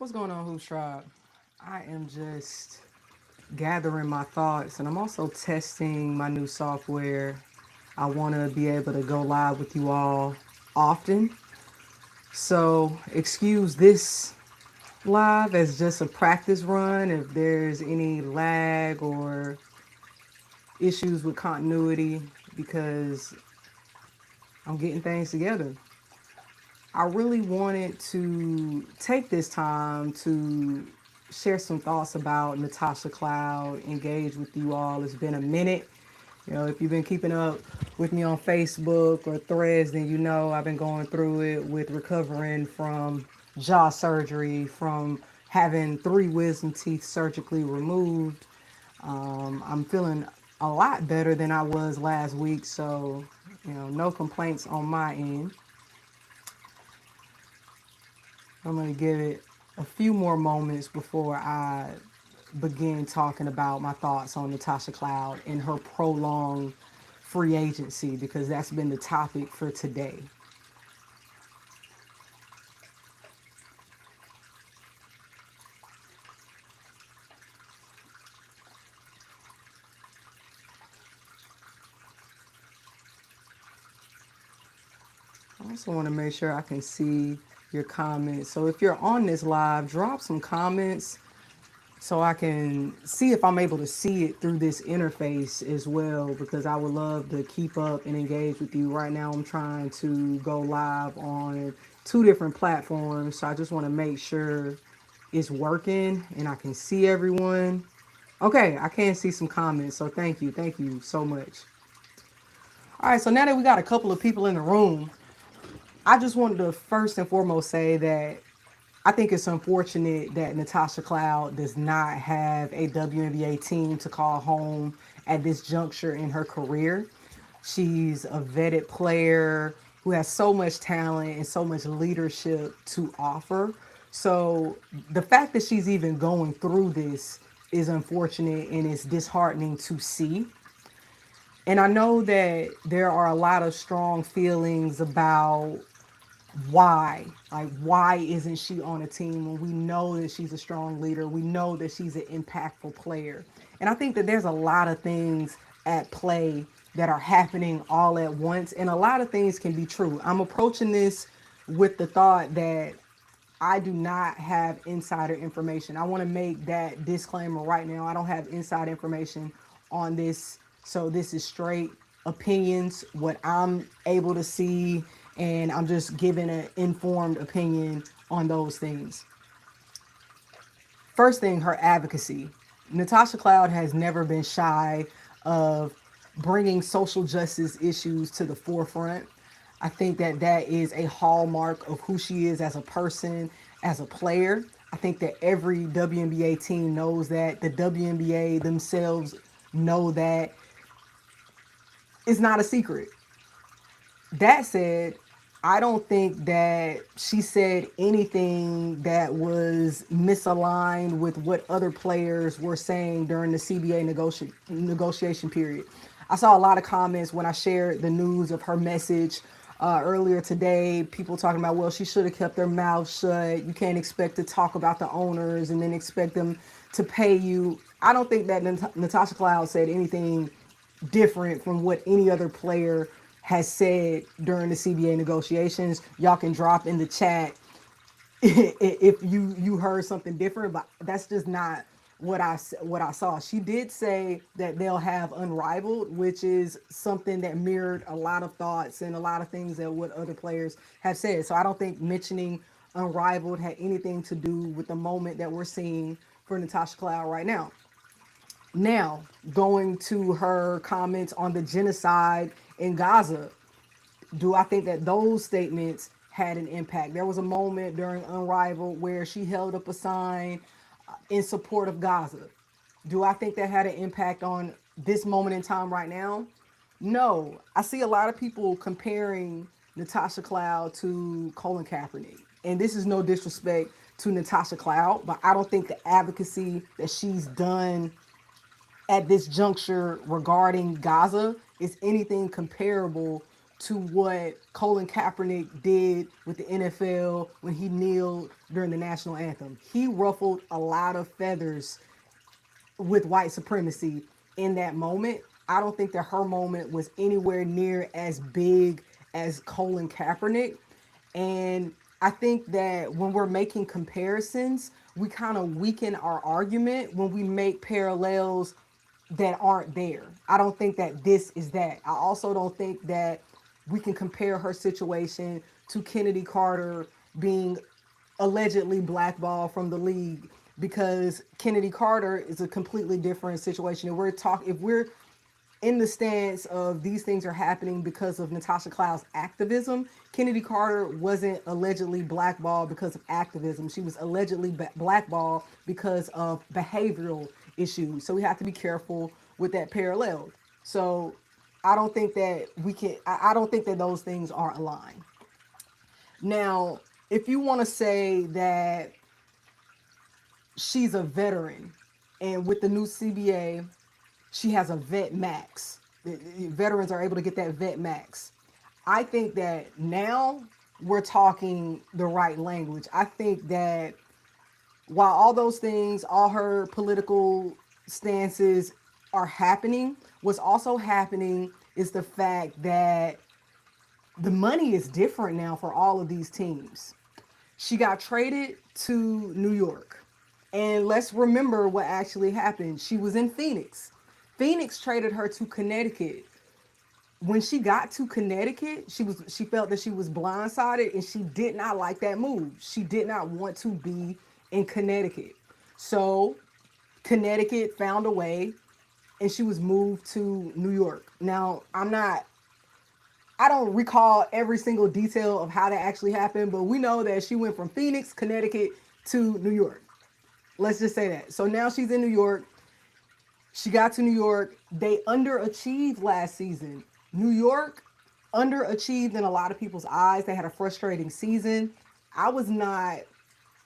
What's going on, Who's Tribe? I am just gathering my thoughts and I'm also testing my new software. I want to be able to go live with you all often. So, excuse this live as just a practice run if there's any lag or issues with continuity because I'm getting things together. I really wanted to take this time to share some thoughts about Natasha Cloud, engage with you all. It's been a minute. You know, if you've been keeping up with me on Facebook or threads, then you know I've been going through it with recovering from jaw surgery, from having three wisdom teeth surgically removed. I'm feeling a lot better than I was last week, so, no complaints on my end. I'm going to give it a few more moments before I begin talking about my thoughts on Natasha Cloud and her prolonged free agency because that's been the topic for today. I also want to make sure I can see your comments. So if you're on this live, drop some comments so I can see if I'm able to see it through this interface as well because I would love to keep up and engage with you. Right now, I'm trying to go live on two different platforms, so I just want to make sure it's working and I can see everyone. Okay, I can see some comments, so thank you. Thank you so much. All right, so now that we got a couple of people in the room, I just wanted to first and foremost say that I think it's unfortunate that Natasha Cloud does not have a WNBA team to call home at this juncture in her career. She's a vetted player who has so much talent and so much leadership to offer. So the fact that she's even going through this is unfortunate and it's disheartening to see. And I know that there are a lot of strong feelings about why isn't she on a team when we know that she's a strong leader, we know that she's an impactful player. And I think that there's a lot of things at play that are happening all at once and a lot of things can be true. I'm approaching this with the thought that I do not have insider information. I want to make that disclaimer right now. I don't have inside information on this. So this is straight opinions, what I'm able to see, and I'm just giving an informed opinion on those things. First thing, her advocacy. Natasha Cloud has never been shy of bringing social justice issues to the forefront. I think that that is a hallmark of who she is as a person, as a player. I think that every WNBA team knows that. The WNBA themselves know that. It's not a secret. That said, I don't think that she said anything that was misaligned with what other players were saying during the CBA negotiation period. I saw a lot of comments when I shared the news of her message earlier today. People talking about, well, she should have kept her mouth shut. You can't expect to talk about the owners and then expect them to pay you. I don't think that Natasha Cloud said anything different from what any other player has said during the CBA negotiations. Y'all can drop in the chat if you heard something different, but that's just not what I saw. She did say that they'll have Unrivaled, which is something that mirrored a lot of thoughts and a lot of things that what other players have said. So I don't think mentioning Unrivaled had anything to do with the moment that we're seeing for Natasha Cloud right now. Now, going to her comments on the genocide in Gaza, do I think that those statements had an impact? There was a moment during Unrivaled where she held up a sign in support of Gaza. Do I think that had an impact on this moment in time right now? No. I see a lot of people comparing Natasha Cloud to Colin Kaepernick. And this is no disrespect to Natasha Cloud, but I don't think the advocacy that she's done at this juncture regarding Gaza is anything comparable to what Colin Kaepernick did with the NFL when he kneeled during the national anthem. He ruffled a lot of feathers with white supremacy in that moment. I don't think that her moment was anywhere near as big as Colin Kaepernick. And I think that when we're making comparisons, we kind of weaken our argument when we make parallels that aren't there. I don't think that this is that. I also don't think that we can compare her situation to Kennedy Carter being allegedly blackballed from the league, because Kennedy Carter is a completely different situation. If we're in the stance of these things are happening because of Natasha Cloud's activism, Kennedy Carter wasn't allegedly blackballed because of activism. She was allegedly blackballed because of behavioral issues. So we have to be careful with that parallel. So I don't think that we can, I don't think that those things are aligned. Now, if you want to say that she's a veteran, and with the new CBA, she has a vet max. Veterans are able to get that vet max. I think that now we're talking the right language. I think that while all those things, all her political stances are happening, what's also happening is the fact that the money is different now for all of these teams. She got traded to New York. And let's remember what actually happened. She was in Phoenix. Phoenix traded her to Connecticut. When she got to Connecticut, she felt that she was blindsided, and she did not like that move. She did not want to be in Connecticut. So Connecticut found a way, and she was moved to New York. Now, I don't recall every single detail of how that actually happened, but we know that she went from Phoenix, Connecticut to New York. Let's just say that. So now she's in New York. She got to New York. They underachieved last season. New York underachieved in a lot of people's eyes. They had a frustrating season. I was not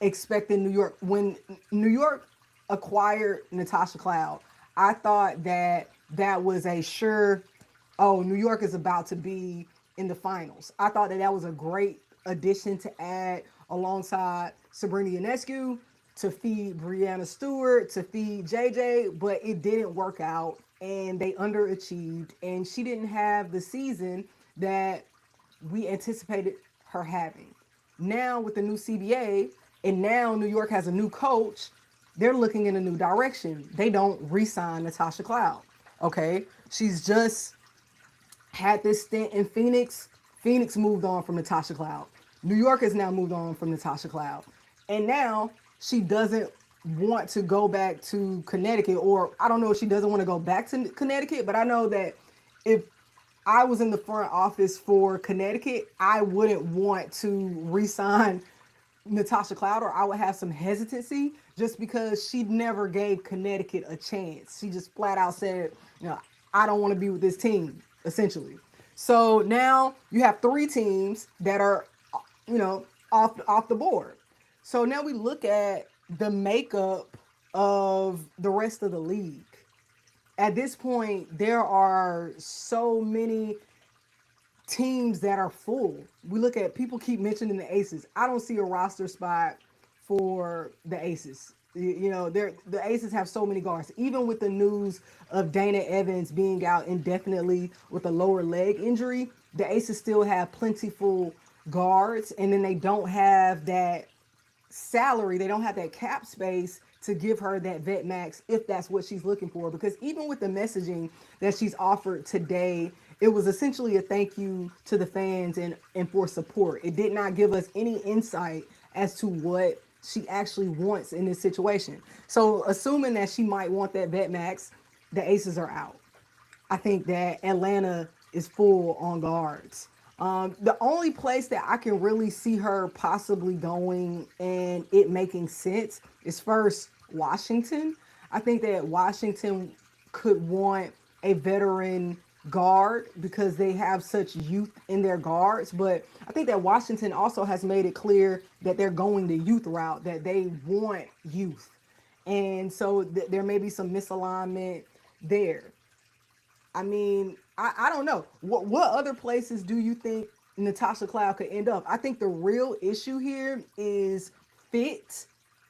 expecting New York. When New York acquired Natasha Cloud, I thought that that was a sure, oh, New York is about to be in the finals. I thought that that was a great addition to add alongside Sabrina Ionescu, to feed Brianna Stewart, to feed JJ, but it didn't work out, and they underachieved, and she didn't have the season that we anticipated her having. Now with the new CBA, and now New York has a new coach, they're looking in a new direction. They don't re-sign Natasha Cloud. Okay, she's just had this stint in Phoenix. Phoenix moved on from Natasha Cloud. New York has now moved on from Natasha Cloud. And now she doesn't want to go back to Connecticut, or I don't know if she doesn't want to go back to Connecticut, but I know that if I was in the front office for Connecticut, I wouldn't want to re-sign Natasha Cloud, or I would have some hesitancy just because she never gave Connecticut a chance. She just flat out said, I don't want to be with this team, essentially. So now you have three teams that are, off the board. So now we look at the makeup of the rest of the league. At this point, there are so many teams that are full. We look at, people keep mentioning the Aces. I don't see a roster spot for the Aces. The Aces have so many guards. Even with the news of Dana Evans being out indefinitely with a lower leg injury, the Aces still have plentiful guards, and then they don't have that salary, they don't have that cap space to give her that vet max if that's what she's looking for. Because even with the messaging that she's offered today, it was essentially a thank you to the fans and for support. It did not give us any insight as to what she actually wants in this situation. So assuming that she might want that vet max, the Aces are out. I think that Atlanta is full on guards. The only place that I can really see her possibly going and it making sense is first Washington. I think that Washington could want a veteran guard because they have such youth in their guards. But I think that Washington also has made it clear that they're going the youth route, that they want youth. And so there may be some misalignment there. I mean, I don't know. What other places do you think Natasha Cloud could end up? I think the real issue here is fit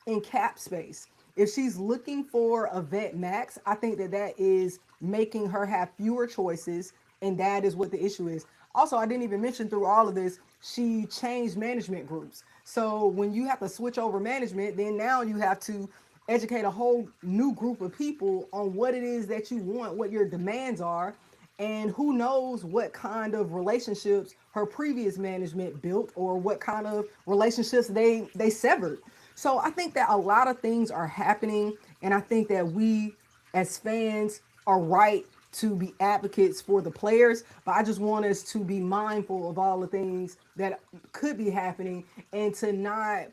and cap space. If she's looking for a vet max, I think that that is making her have fewer choices, and that is what the issue is. Also, I didn't even mention through all of this, she changed management groups. So when you have to switch over management, then now you have to educate a whole new group of people on what it is that you want, what your demands are, and who knows what kind of relationships her previous management built or what kind of relationships they severed. So I think that a lot of things are happening, and I think that we as fans are right to be advocates for the players, but I just want us to be mindful of all the things that could be happening and to not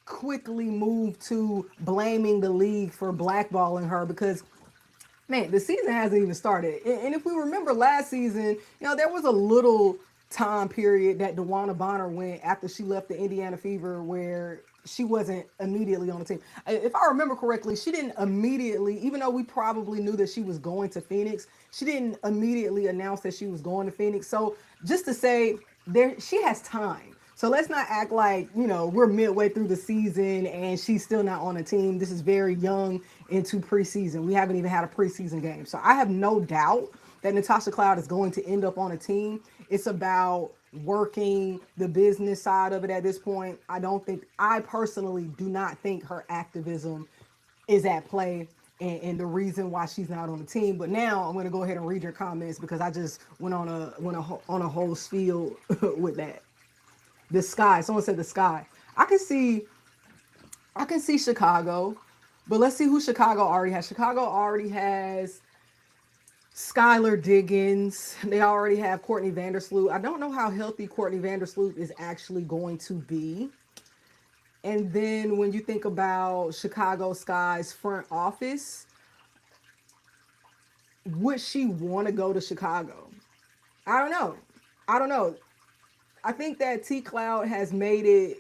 quickly move to blaming the league for blackballing her, because man, the season hasn't even started. And if we remember last season, there was a little time period that DeWanna Bonner went after she left the Indiana Fever where she wasn't immediately on the team. If I remember correctly, she didn't immediately, even though we probably knew that she was going to Phoenix, she didn't immediately announce that she was going to Phoenix. So just to say, she has time. So let's not act like, we're midway through the season and she's still not on a team. This is very young into preseason. We haven't even had a preseason game. So I have no doubt that Natasha Cloud is going to end up on a team. It's about working the business side of it at this point. I personally do not think her activism is at play, and the reason why she's not on the team. But now I'm going to go ahead and read your comments because I just went on a whole spiel with that. The sky. Someone said the sky. I can see Chicago, but let's see who Chicago already has. Chicago already has Skylar Diggins. They already have Courtney Vandersloot. I don't know how healthy Courtney Vandersloot is actually going to be. And then when you think about Chicago Sky's front office, would she want to go to Chicago? I don't know. I don't know. I think that T Cloud has made it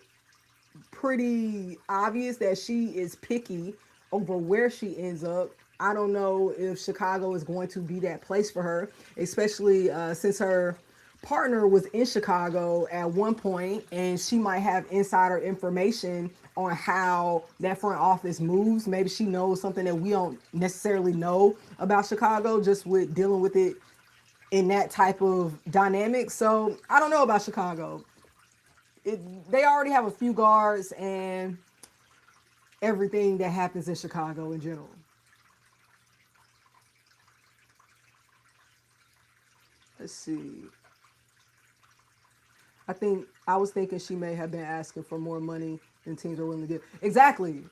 pretty obvious that she is picky over where she ends up. I don't know if Chicago is going to be that place for her, especially since her partner was in Chicago at one point, and she might have insider information on how that front office moves. Maybe she knows something that we don't necessarily know about Chicago, just with dealing with it in that type of dynamic. So I don't know about Chicago. They already have a few guards and everything that happens in Chicago in general. Let's see. I was thinking she may have been asking for more money than teams are willing to give. Exactly.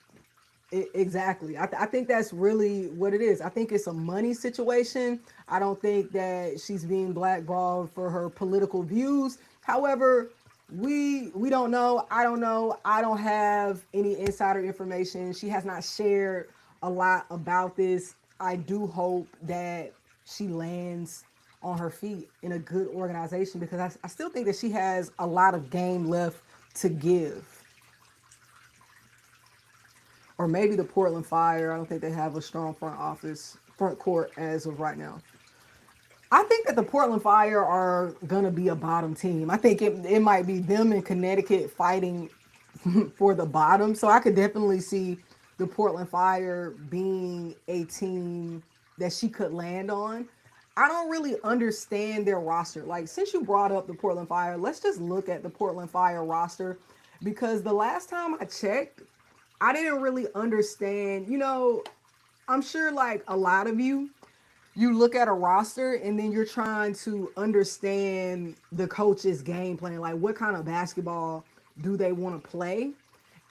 Exactly. I think that's really what it is. I think it's a money situation. I don't think that she's being blackballed for her political views. However, we don't know. I don't know. I don't have any insider information. She has not shared a lot about this. I do hope that she lands on her feet in a good organization, because I still think that she has a lot of game left to give. Or maybe the Portland Fire. I don't think they have a strong front court as of right now. I think that the Portland Fire are gonna be a bottom team. I think it might be them in Connecticut fighting for the bottom. So I could definitely see the Portland Fire being a team that she could land on. I don't really understand their roster. Like, since you brought up the Portland Fire, let's just look at the Portland Fire roster, because the last time I checked, I didn't really understand. I'm sure like a lot of you look at a roster and then you're trying to understand the coach's game plan. Like, what kind of basketball do they want to play?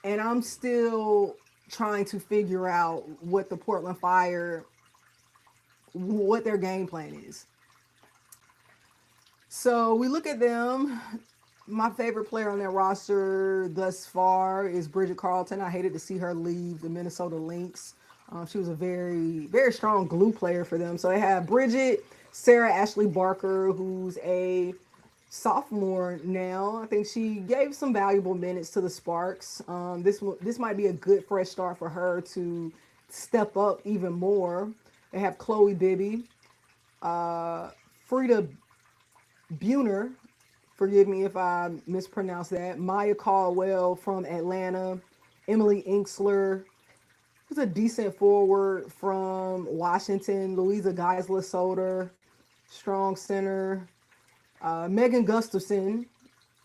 And I'm still trying to figure out what the Portland Fire, what their game plan is. So we look at them. My favorite player on their roster thus far is Bridget Carlton. I hated to see her leave the Minnesota Lynx. She was a very, very strong glue player for them. So they have Bridget, Sarah Ashley Barker, who's a sophomore now. I think she gave some valuable minutes to the Sparks. This might be a good fresh start for her to step up even more. They have Chloe Bibby. uh, Frida Buhner, forgive me if I mispronounce that, Maya Caldwell from Atlanta, Emily Inksler, who's a decent forward from Washington, Louisa Geisler Soder, strong center, Megan Gustafson,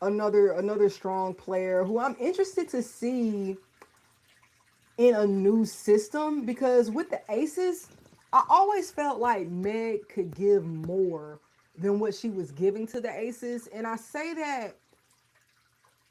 another strong player who I'm interested to see in a new system because with the Aces, I always felt like Meg could give more than what she was giving to the Aces, and I say that,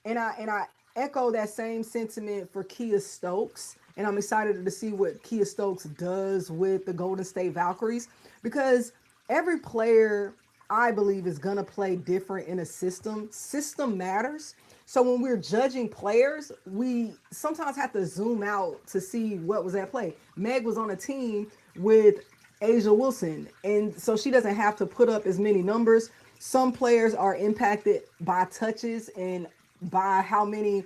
and I echo that same sentiment for Kia Stokes, and I'm excited to see what Kia Stokes does with the Golden State Valkyries because every player I believe is gonna play different in a system. System matters. So when we're judging players, we sometimes have to zoom out to see what was at play. Meg was on a team with Asia Wilson, and so she doesn't have to put up as many numbers. Some players are impacted by touches and by how many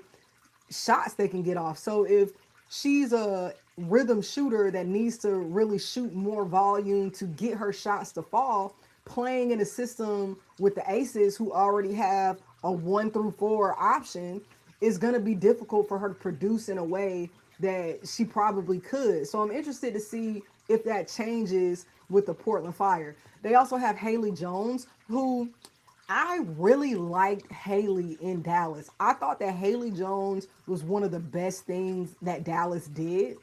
shots they can get off. So if she's a rhythm shooter that needs to really shoot more volume to get her shots to fall, playing in a system with the Aces who already have a 1 through 4 option is going to be difficult for her to produce in a way that she probably could. So I'm interested to see if that changes with the Portland Fire. They also have Haley Jones, who I really liked Haley in Dallas. I thought that Haley Jones was one of the best things that Dallas did.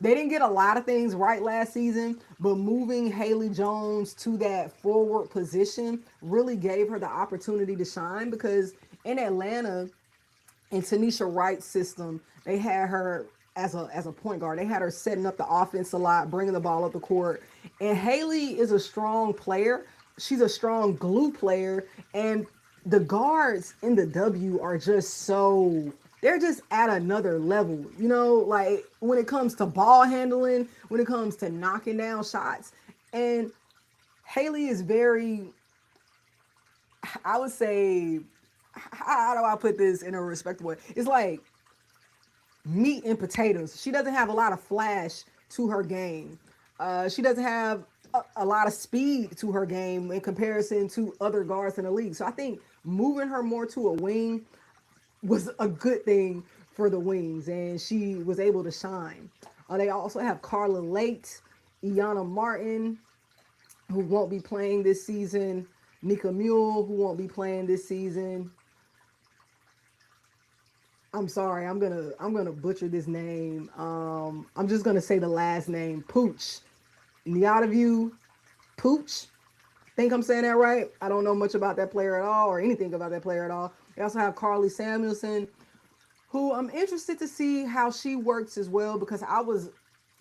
They didn't get a lot of things right last season, but moving Haley Jones to that forward position really gave her the opportunity to shine because in Atlanta, in Tanisha Wright's system, they had her as a point guard. They had her setting up the offense a lot, bringing the ball up the court. And Haley is a strong player. She's a strong glue player, and the guards in the W are just so they're just at another level. You know, like when it comes to ball handling, when it comes to knocking down shots, and Haley is very, I would say, how do I put this in a respectable way? It's like meat and potatoes. She doesn't have a lot of flash to her game. She doesn't have a lot of speed to her game in comparison to other guards in the league. So I think moving her more to a wing was a good thing for the Wings, and she was able to shine. They also have Carla Late, Iana Martin, who won't be playing this season, Nika Mule, who won't be playing this season. I'm sorry, I'm gonna butcher this name. I'm just gonna say the last name, Pooch. Nyadaview Pooch. Think I'm saying that right. I don't know much about that player at all, or anything about that player at all. They also have Carly Samuelson, who I'm interested to see how she works as well because I was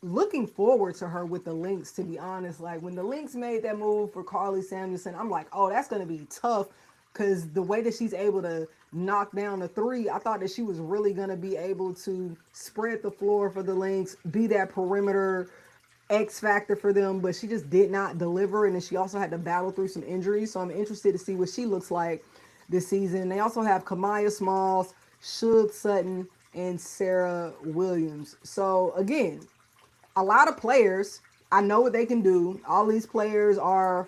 looking forward to her with the Lynx, to be honest. Like when the Lynx made that move for Carly Samuelson, I'm like, oh, that's going to be tough because the way that she's able to knock down the three, I thought that she was really going to be able to spread the floor for the Lynx, be that perimeter X factor for them, but she just did not deliver. And then she also had to battle through some injuries. So I'm interested to see what she looks like this season. They also have Kamaya Smalls, Suge Sutton, and Sarah Williams. So again, a lot of players. I know what they can do. All these players are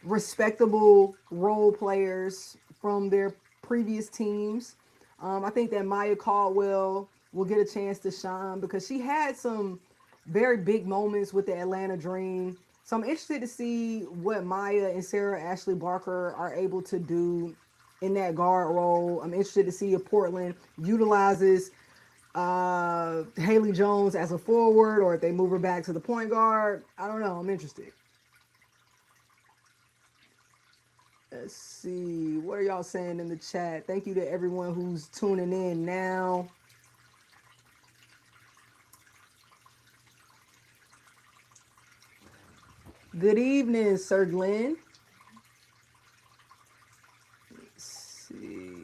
respectable role players from their previous teams. I think that Maya Caldwell will get a chance to shine because she had some very big moments with the Atlanta Dream. So I'm interested to see what Maya and Sarah Ashley Barker are able to do in that guard role. I'm interested to see if Portland utilizes Haley Jones as a forward or if they move her back to the point guard. I don't know. I'm interested. Let's see. What are y'all saying in the chat? Thank you to everyone who's tuning in now. Good evening, Sir Glenn. Let's see.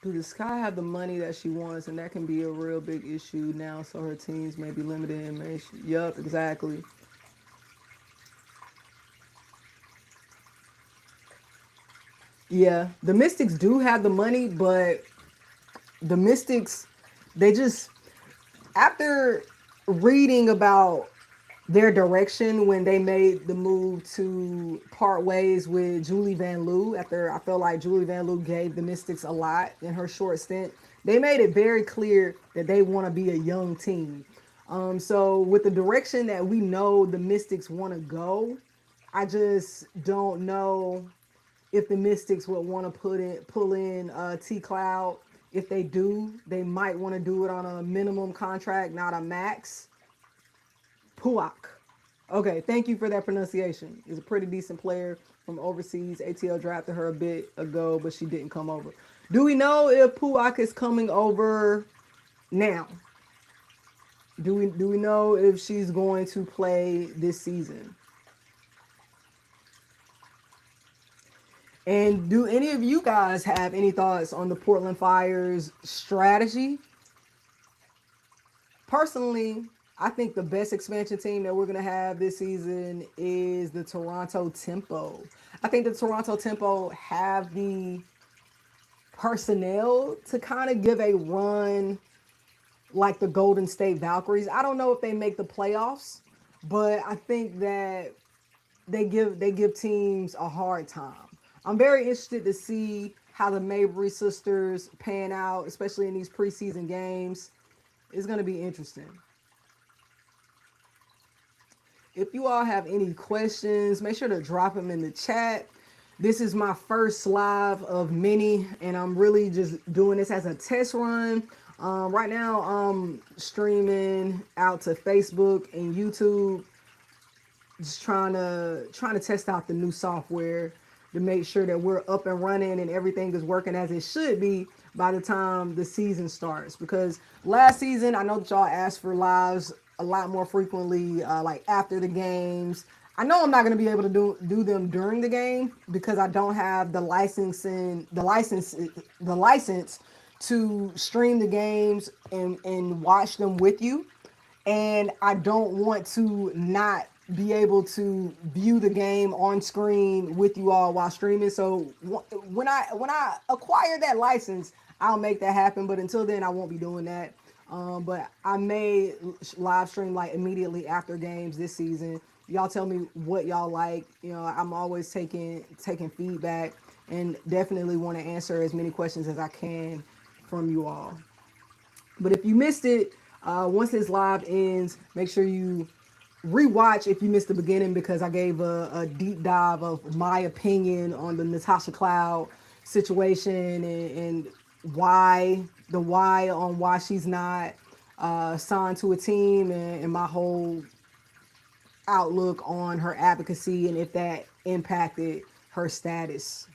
Do the Sky have the money that she wants? And that can be a real big issue now, so her teams may be limited in information. Yup, exactly. Yeah, the Mystics do have the money, but the Mystics, they just, after reading about their direction when they made the move to part ways with Julie Van Loo. After I felt like Julie Van Loo gave the Mystics a lot in her short stint, they made it very clear that they want to be a young team. So with the direction that we know the Mystics want to go, I just don't know if the Mystics would want to pull in T Cloud. If they do, they might want to do it on a minimum contract, not a max. Puak. Okay, thank you for that pronunciation. Is a pretty decent player from overseas. ATL drafted her a bit ago, but she didn't come over. Do we know if Puak is coming over now? Do we know if she's going to play this season? And do any of you guys have any thoughts on the Portland Fire's strategy? Personally, I think the best expansion team that we're going to have this season is the Toronto Tempo. I think the Toronto Tempo have the personnel to kind of give a run like the Golden State Valkyries. I don't know if they make the playoffs, but I think that they give teams a hard time. I'm very interested to see how the Mabry sisters pan out, especially in these preseason games. It's going to be interesting. If you all have any questions, make sure to drop them in the chat. This is my first live of many, and I'm really just doing this as a test run. Right now, I'm streaming out to Facebook and YouTube, just trying to test out the new software to make sure that we're up and running and everything is working as it should be by the time the season starts. Because last season, I know that y'all asked for lives a lot more frequently, like after the games. I know I'm not going to be able to do them during the game because I don't have the license to stream the games and watch them with you. And I don't want to not be able to view the game on screen with you all while streaming. So when I acquire that license, I'll make that happen. But until then, I won't be doing that. But I may live stream like immediately after games this season. Y'all tell me what y'all like. You know, I'm always taking feedback and definitely want to answer as many questions as I can from you all. But if you missed it, once this live ends, make sure you rewatch if you missed the beginning because I gave a deep dive of my opinion on the Natasha Cloud situation and why on why she's not signed to a team and my whole outlook on her advocacy and if that impacted her status.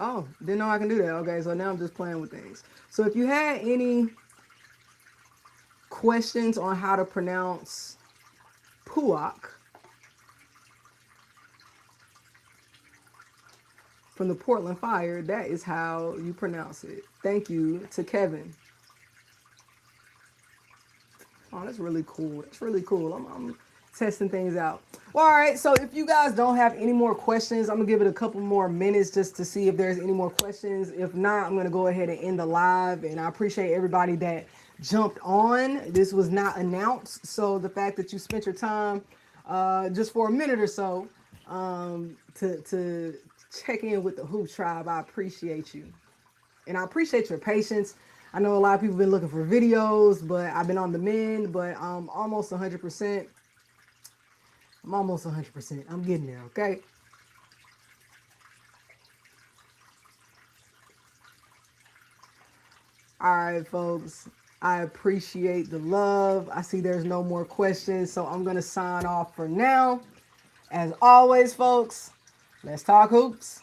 Oh, didn't know I can do that. Okay, so now I'm just playing with things. So if you had any questions on how to pronounce Puak from the Portland Fire, that is how you pronounce it. Thank you to Kevin. Oh, that's really cool. That's really cool. I'm testing things out. Well, all right. So if you guys don't have any more questions, I'm gonna give it a couple more minutes just to see if there's any more questions. If not, I'm gonna go ahead and end the live. And I appreciate everybody that jumped on. This was not announced, so the fact that you spent your time just for a minute or so to check in with the Hoop Tribe, I appreciate you, and I appreciate your patience. I know a lot of people have been looking for videos, but I've been on the mend, but I'm almost 100%. I'm almost 100%. I'm getting there, okay? All right, folks. I appreciate the love. I see there's no more questions, so I'm going to sign off for now. As always, folks, let's talk hoops.